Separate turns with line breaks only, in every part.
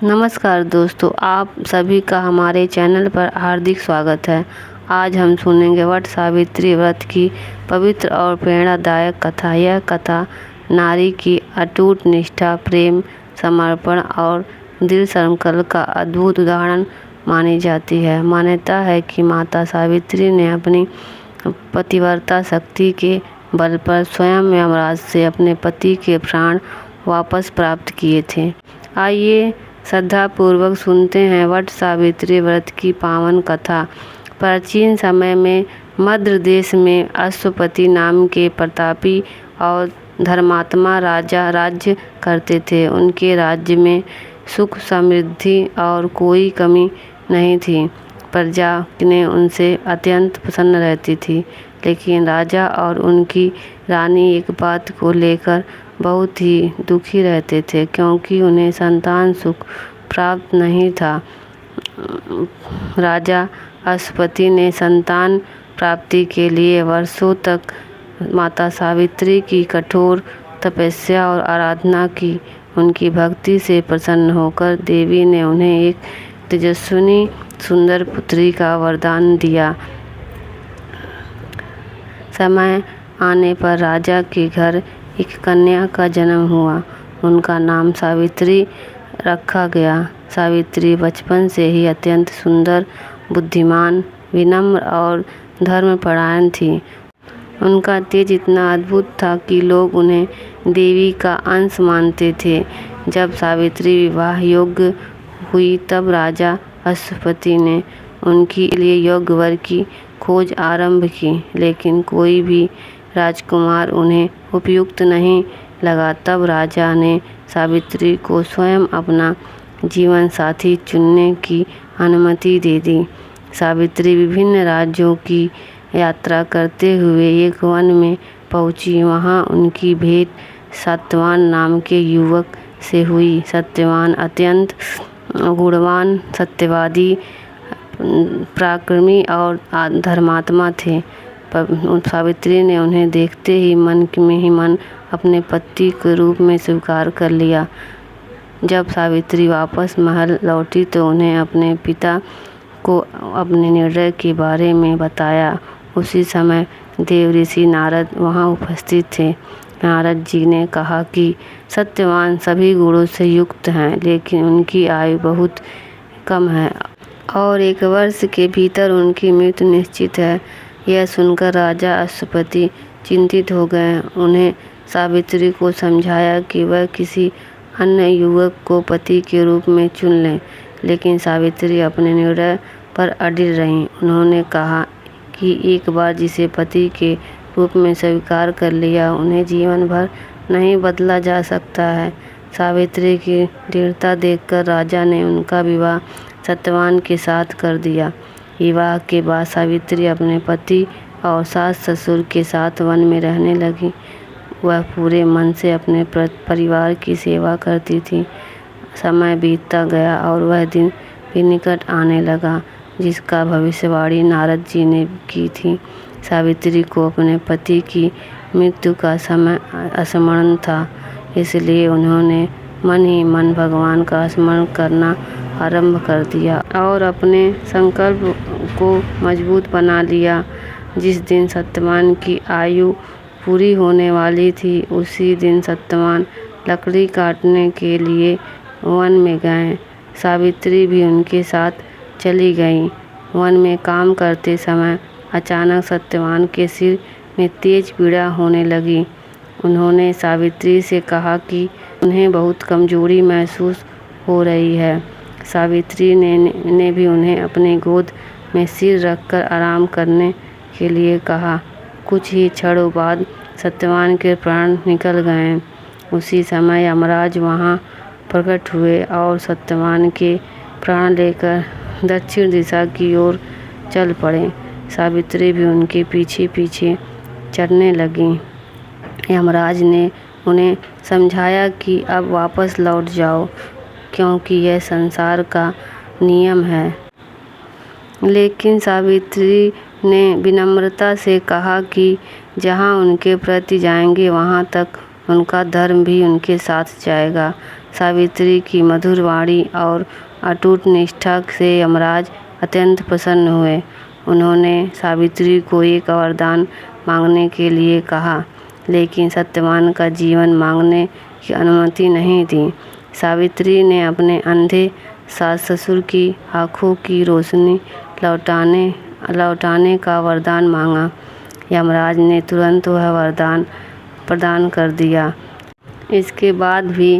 नमस्कार दोस्तों, आप सभी का हमारे चैनल पर हार्दिक स्वागत है। आज हम सुनेंगे वट सावित्री व्रत की पवित्र और प्रेरणादायक कथा। यह कथा नारी की अटूट निष्ठा, प्रेम, समर्पण और दृढ़ संकल्प का अद्भुत उदाहरण मानी जाती है। मान्यता है कि माता सावित्री ने अपनी पतिव्रता शक्ति के बल पर स्वयं यमराज से अपने पति के प्राण वापस प्राप्त किए थे। आइए श्रद्धापूर्वक सुनते हैं वट सावित्री व्रत की पावन कथा। प्राचीन समय में मद्र देश में अश्वपति नाम के प्रतापी और धर्मात्मा राजा राज्य करते थे। उनके राज्य में सुख, समृद्धि और कोई कमी नहीं थी। प्रजा ने उनसे अत्यंत प्रसन्न रहती थी, लेकिन राजा और उनकी रानी एक बात को लेकर बहुत ही दुखी रहते थे, क्योंकि उन्हें संतान सुख प्राप्त नहीं था। राजा अश्वपति ने संतान प्राप्ति के लिए वर्षों तक माता सावित्री की कठोर तपस्या और आराधना की। उनकी भक्ति से प्रसन्न होकर देवी ने उन्हें एक तेजस्विनी सुंदर पुत्री का वरदान दिया। समय आने पर राजा के घर एक कन्या का जन्म हुआ। उनका नाम सावित्री रखा गया। सावित्री बचपन से ही अत्यंत सुंदर, बुद्धिमान, विनम्र और धर्मपरायण थी। उनका तेज इतना अद्भुत था कि लोग उन्हें देवी का अंश मानते थे। जब सावित्री विवाह योग्य हुई तब राजा अश्वपति ने उनके लिए योग्य वर की खोज आरंभ की, लेकिन कोई भी राजकुमार उन्हें उपयुक्त नहीं लगा। तब राजा ने सावित्री को स्वयं अपना जीवन साथी चुनने की अनुमति दे दी। सावित्री विभिन्न राज्यों की यात्रा करते हुए एक वन में पहुंची। वहां उनकी भेंट सत्यवान नाम के युवक से हुई। सत्यवान अत्यंत गुणवान, सत्यवादी, पराक्रमी और धर्मात्मा थे। सावित्री ने उन्हें देखते ही मन अपने पति के रूप में स्वीकार कर लिया। जब सावित्री वापस महल लौटी तो उन्हें अपने पिता को अपने निर्णय के बारे में बताया। उसी समय देव ऋषि नारद वहां उपस्थित थे। नारद जी ने कहा कि सत्यवान सभी गुणों से युक्त हैं, लेकिन उनकी आयु बहुत कम है और 1 वर्ष के भीतर उनकी मृत्यु निश्चित है। यह सुनकर राजा अश्वपति चिंतित हो गए। उन्हें सावित्री को समझाया कि वह किसी अन्य युवक को पति के रूप में चुन लें, लेकिन सावित्री अपने निर्णय पर अडिग रहीं। उन्होंने कहा कि एक बार जिसे पति के रूप में स्वीकार कर लिया, उन्हें जीवन भर नहीं बदला जा सकता है। सावित्री की दृढ़ता देखकर राजा ने उनका विवाह सत्यवान के साथ कर दिया। विवाह के बाद सावित्री अपने पति और सास ससुर के साथ वन में रहने लगी। वह पूरे मन से अपने परिवार की सेवा करती थी। समय बीतता गया और वह दिन भी निकट आने लगा जिसका भविष्यवाणी नारद जी ने की थी। सावित्री को अपने पति की मृत्यु का समय स्मरण था, इसलिए उन्होंने मन ही मन भगवान का स्मरण करना आरंभ कर दिया और अपने संकल्प को मजबूत बना लिया। जिस दिन सत्यवान की आयु पूरी होने वाली थी, उसी दिन सत्यवान लकड़ी काटने के लिए वन में गए। सावित्री भी उनके साथ चली गई। वन में काम करते समय अचानक सत्यवान के सिर में तेज पीड़ा होने लगी। उन्होंने सावित्री से कहा कि उन्हें बहुत कमजोरी महसूस हो रही है। सावित्री ने भी उन्हें अपने गोद में सिर रखकर आराम करने के लिए कहा। कुछ ही क्षणों बाद सत्यवान के प्राण निकल गए। उसी समय यमराज वहां प्रकट हुए और सत्यवान के प्राण लेकर दक्षिण दिशा की ओर चल पड़े। सावित्री भी उनके पीछे पीछे चलने लगी। यमराज ने उन्हें समझाया कि अब वापस लौट जाओ, क्योंकि यह संसार का नियम है। लेकिन सावित्री ने विनम्रता से कहा कि जहां उनके प्रति जाएंगे, वहां तक उनका धर्म भी उनके साथ जाएगा। सावित्री की मधुर वाणी और अटूट निष्ठा से यमराज अत्यंत प्रसन्न हुए। उन्होंने सावित्री को एक वरदान मांगने के लिए कहा, लेकिन सत्यवान का जीवन मांगने की अनुमति नहीं दी। सावित्री ने अपने अंधे सास ससुर की आँखों की रोशनी लौटाने का वरदान मांगा। यमराज ने तुरंत वह वरदान प्रदान कर दिया। इसके बाद भी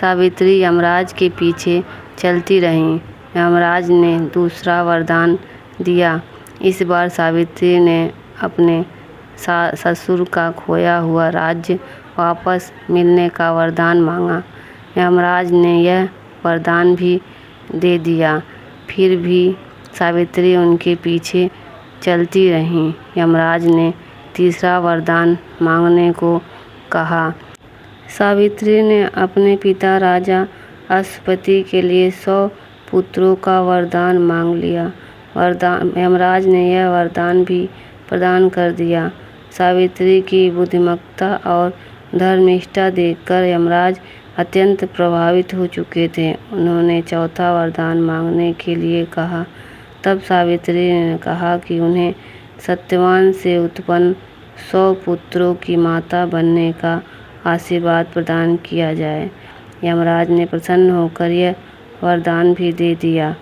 सावित्री यमराज के पीछे चलती रहीं। यमराज ने दूसरा वरदान दिया। इस बार सावित्री ने अपने ससुर का खोया हुआ राज्य वापस मिलने का वरदान मांगा। यमराज ने यह वरदान भी दे दिया। फिर भी सावित्री उनके पीछे चलती रहीं। यमराज ने तीसरा वरदान मांगने को कहा। सावित्री ने अपने पिता राजा अश्वपति के लिए 100 पुत्रों का वरदान मांग लिया। यमराज ने यह वरदान भी प्रदान कर दिया। सावित्री की बुद्धिमत्ता और धर्मनिष्ठा देखकर यमराज अत्यंत प्रभावित हो चुके थे। उन्होंने चौथा वरदान मांगने के लिए कहा। तब सावित्री ने कहा कि उन्हें सत्यवान से उत्पन्न 100 पुत्रों की माता बनने का आशीर्वाद प्रदान किया जाए। यमराज ने प्रसन्न होकर यह वरदान भी दे दिया।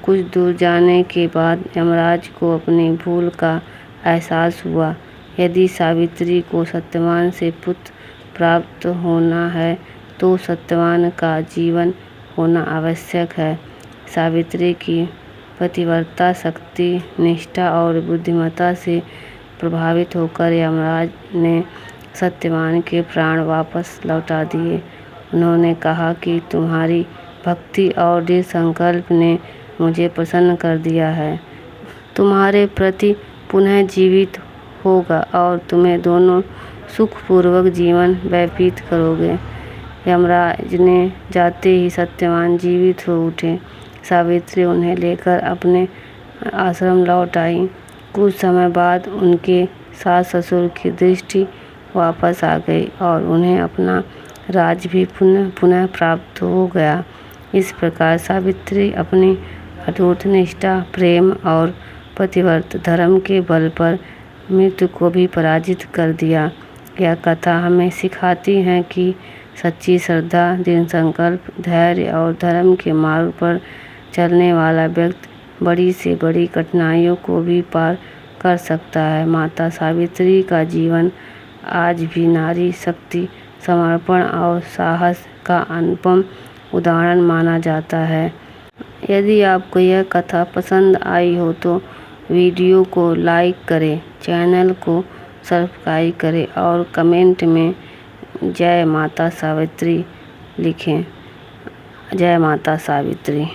कुछ दूर जाने के बाद यमराज को अपनी भूल का एहसास हुआ। यदि सावित्री को सत्यवान से पुत्र प्राप्त होना है तो सत्यवान का जीवन होना आवश्यक है। सावित्री की पतिव्रता शक्ति, निष्ठा और बुद्धिमत्ता से प्रभावित होकर यमराज ने सत्यवान के प्राण वापस लौटा दिए। उन्होंने कहा कि तुम्हारी भक्ति और दृढ़ संकल्प ने मुझे प्रसन्न कर दिया है। तुम्हारे प्रति पुनः जीवित होगा और तुम्हें दोनों सुखपूर्वक जीवन व्यतीत करोगे। यमराज ने जाते ही सत्यवान जीवित हो उठे। सावित्री उन्हें लेकर अपने आश्रम लौट आई। कुछ समय बाद उनके सास ससुर की दृष्टि वापस आ गई और उन्हें अपना राज भी पुनः प्राप्त हो गया। इस प्रकार सावित्री अपनी अटूट निष्ठा, प्रेम और पतिव्रत धर्म के बल पर मृत्यु को भी पराजित कर दिया। यह कथा हमें सिखाती है कि सच्ची श्रद्धा, दृढ़ संकल्प, धैर्य और धर्म के मार्ग पर चलने वाला व्यक्ति बड़ी से बड़ी कठिनाइयों को भी पार कर सकता है। माता सावित्री का जीवन आज भी नारी शक्ति, समर्पण और साहस का अनुपम उदाहरण माना जाता है। यदि आपको यह कथा पसंद आई हो तो वीडियो को लाइक करें, चैनल को सब्सक्राइब करें और कमेंट में जय माता सावित्री लिखें। जय माता सावित्री।